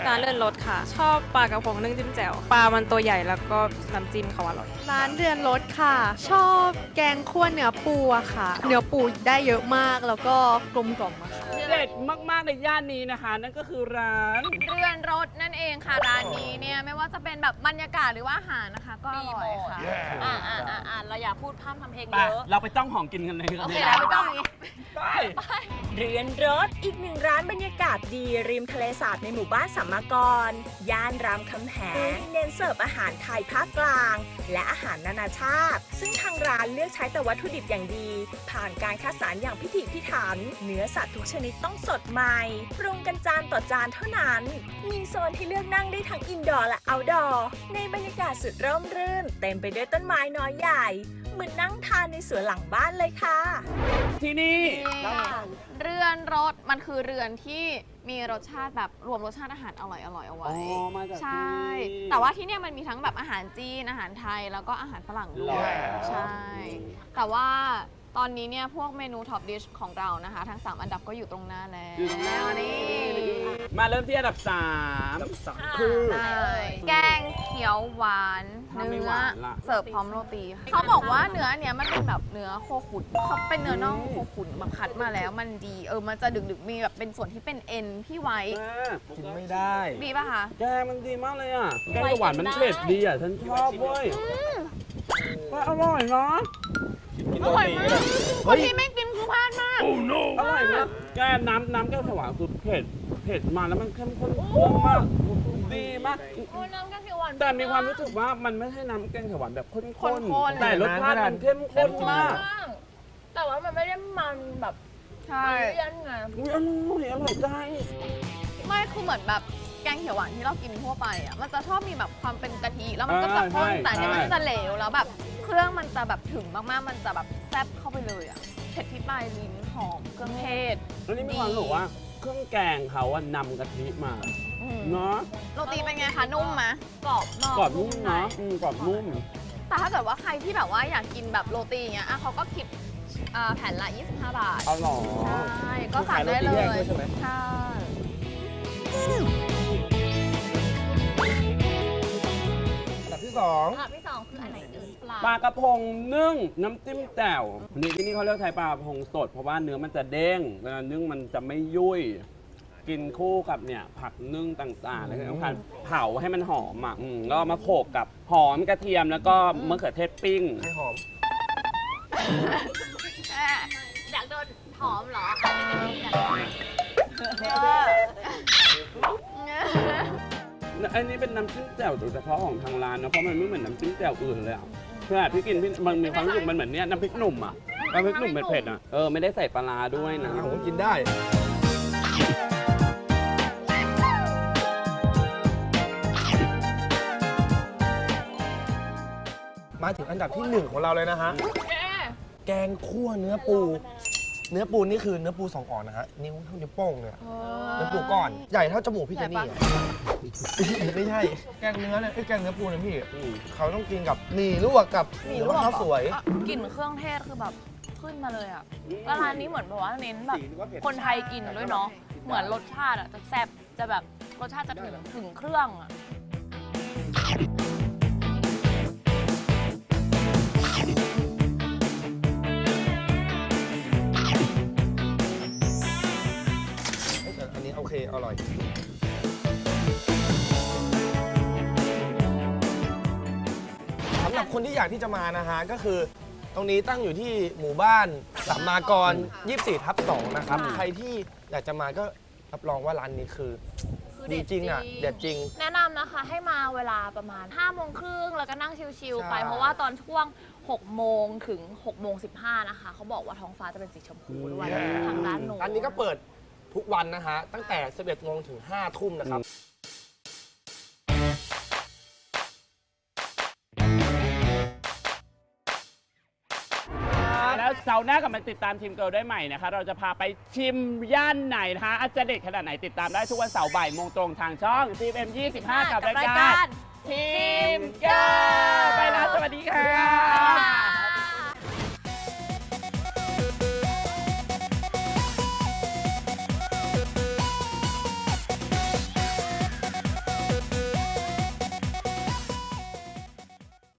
ร้านเรือนรสค่ะ ชอบปลากระพงนึ่งจิ้มแจ่วปลามันตัวใหญ่แล้วก็น้ำจิ้มเขาอร่อยร้านเรือนรสค่ะ ชอบแกงคั่วเนื้อปูอะค่ะ เนื้อปูได้เยอะมากแล้วก็กลมกล่อมอะค่ะ เด็ดมากๆในย่านนี้นะคะ นั่นก็คือร้าน เรือนรถนั่นเองค่ะร้านนี้เนี่ยไม่ว่าจะเป็นแบบบรรยากาศหรือว่าอาหารนะคะ ก็อร่อยค่ะ เราอย่าพูดพร่ำทำเพลง ไป เยอะ เราไปจ้องของกินกันเลย โอเคแล้วไม่ต้องอย่างนี้ ไป เรือนรถอีกหนึ่งร้านบรรยากาศดีริมทะเลสาบในหมู่บ้านสัมมากร ย่านรามคำแหงเน้นเสิร์ฟอาหารไทยภาคกลาง และอาหารนานาชาติ ซึ่งทางร้านเลือกใช้แต่วัตถุดิบอย่างดี ผ่านการคัดสรรอย่างพิถีพิถัน เนื้อสัตว์ทุกชนิดต้องสดใหม่ ปรุงกันจานต่อจานเท่านั้น มีโซนที่เลือกนั่งได้ทั้งอินดอร์และเอาท์ดอร์ในบรรยากาศสุดร่มรื่น เต็มไปด้วยต้นไม้น้อยใหญ่ เหมือนนั่งทานในสวนหลังบ้านเลยค่ะ ที่นี่ เรือนรสมันคือเรือนที่มีรสชาติแบบรวมรสชาติอาหารอร่อยเอาไว้ อ๋อมาจาก ใช่ ที่ แต่ว่าที่เนี่ยมันมีทั้งแบบอาหารจีนอาหารไทยแล้วก็อาหารฝรั่งด้วย หรอ ใช่ แต่ว่าตอนนี้เนี่ยพวกเมนูท็อปดิชของเรานะคะ ทั้ง 3 อันดับก็อยู่ตรงหน้าแล้วนี่ มาเริ่มที่อันดับ คือ ใช่แกงเขียวหวาน ถ้าไม่ เนื้ ห อ วานล่ะ เสิร์ฟพร้อมโรตีเขาบอกว่าเนื้อเนี้ยมันเป็นแบบเนื้อโคขุนเขาเป็นเนื้อน่องโคขุนแบบคัดมาแล้วมันดีมันจะดึกๆมีแบบเป็นส่วนที่เป็นเอ็นที่ไว้ กินไม่ได้ ดีป่ะคะ แกงมันดีมากเลยอ่ะ แกงหวานมันเผ็ดดีอ่ะ ฉันชอบเว้ยว่าอร่อยเนาะ อร่อยมากคนที่ไม่กินคือพลาดมาก อร่อยมากแกงน้ำแกงหวานคือเผ็ดมาแล้วมันเข้มข้นมากดีมาก น้ำแกงเขียวหวาน แต่มีความรู้สึกว่ามันไม่ใช่น้ำแกงเขียวหวานแบบข้น ข้นๆ แต่รสชาติมันเข้มข้นมาก แต่ว่ามันไม่ได้มันแบบ ใช่ เลี่ยนไง อุ๊ยอร่อยใจ ไม่คือเหมือนแบบแกงเขียวหวานที่เรากินทั่วไปอ่ะมันจะชอบมีแบบความเป็นกะทิแล้วมันก็จะข้นแต่อันเนี่ยมันจะเหลวแล้วแบบเครื่องมันจะแบบถึงมากๆมันจะแบบแซ่บเข้าไปเลยอ่ะเผ็ดที่ปลายลิ้นหอมเครื่องเทศ แล้วนี่มีความรู้สึกว่าเครื่องแกงเขาอะนำกะทิมา อืม เนาะ โรตีเป็นไงคะนุ่มไหมกรอบนอก กรอบนุ่มเนาะกรอบนุ่ม แต่ถ้าเกิดว่าใครที่แบบว่าอยากกินแบบโรตีอย่างเงี้ยเขาก็คิดแผ่นละ 25 บาท เอาหรอ ใช่ ก็สั่งได้เลย ขายโรตีแยกด้วยใช่ไหม ใช่ อันดับที่สอง อันดับที่ 2 คืออันไหนเอ่ย ปลากระพงนึ่งน้ำจิ้มแจ่วนี่ที่นี่เขาเลือกใช้ปลากระพงสด เพราะว่าเนื้อมันจะเด้งเวลานึ่งมันจะไม่ยุ่ย กินคู่กับเนี่ยผักนึ่งต่างๆแล้วก็สำคัญเผาให้มันหอมอ่ะแล้วเอามาโขลกกับหอมกระเทียมแล้วก็มะเขือเทศปิ้ง ให้หอม อยากโดนหอมเหรอ อันนี้เป็นน้ำจิ้มแจ่วโดยเฉพาะของทางร้านนะเพราะมันไม่เหมือนน้ำจิ้มแจ่วอื่นเลยอ่ะขนาดพี่กินมันมีความรู้สึกมันเหมือนเนี่ยน้ำพริกหนุ่มอ่ะน้ำพริกหนุ่มเผ็ดๆอ่ะไม่ได้ใส่ปลาร้าด้วยนะ ผมก็กินได้ มาถึงอันดับที่ 1 ของเราเลยนะฮะ แกงคั่วเนื้อปู เนื้อปูนี่คือเนื้อปู2 อ่อนนะฮะ นิ้วเท่านิ้วโป้งเนี่ยเนื้อปูก้อน ใหญ่เท่าจมูกพี่เจนี่อะไม่ใช่ แกงเนื้อเนี่ยไอ้แกงเนื้อปูเนี่ยพี่ เขาต้องกินกับหมี่ลวกกับหรือว่าข้าวสวย กลิ่นเครื่องเทศคือแบบขึ้นมาเลยอ่ะแล้วร้านนี้เหมือนแบบว่าเน้นแบบคนไทยกินด้วยเนาะ เหมือนรสชาติอ่ะจะแซ่บจะแบบรสชาติจะถึงเครื่องอ่ะ อันนี้โอเค อร่อย สำหรับคนที่อยากที่จะมานะฮะ ก็คือตรงนี้ตั้งอยู่ที่หมู่บ้านสัมมากร 24/2 นะครับ ใครที่อยากจะมาก็รับรองว่าร้านนี้คือดีจริงอ่ะ เด็ดจริง แนะนำนะคะให้มาเวลาประมาณ5 โมงครึ่งแล้วก็นั่งชิลๆไป ใช่ เพราะว่าตอนช่วง6 โมงถึง6 โมง 15นะคะเขาบอกว่าท้องฟ้าจะเป็นสีชมพูด้วยทางด้านโน้น ร้านนี้ก็เปิดทุกวันนะฮะ ตั้งแต่ 11 โมงถึง 5 ทุ่มนะครับ แล้วเสาร์หน้ากลับมาติดตามทีมเกิร์ลได้ใหม่นะคะ เราจะพาไปชิมย่านไหนนะคะอาจจะเด็ดขนาดไหนติดตามได้ทุกวันเสาร์บ่ายโมงตรงทางช่อง TVM25 กับรายการทีมเกิร์ลไปแล้วสวัสดีค่ะ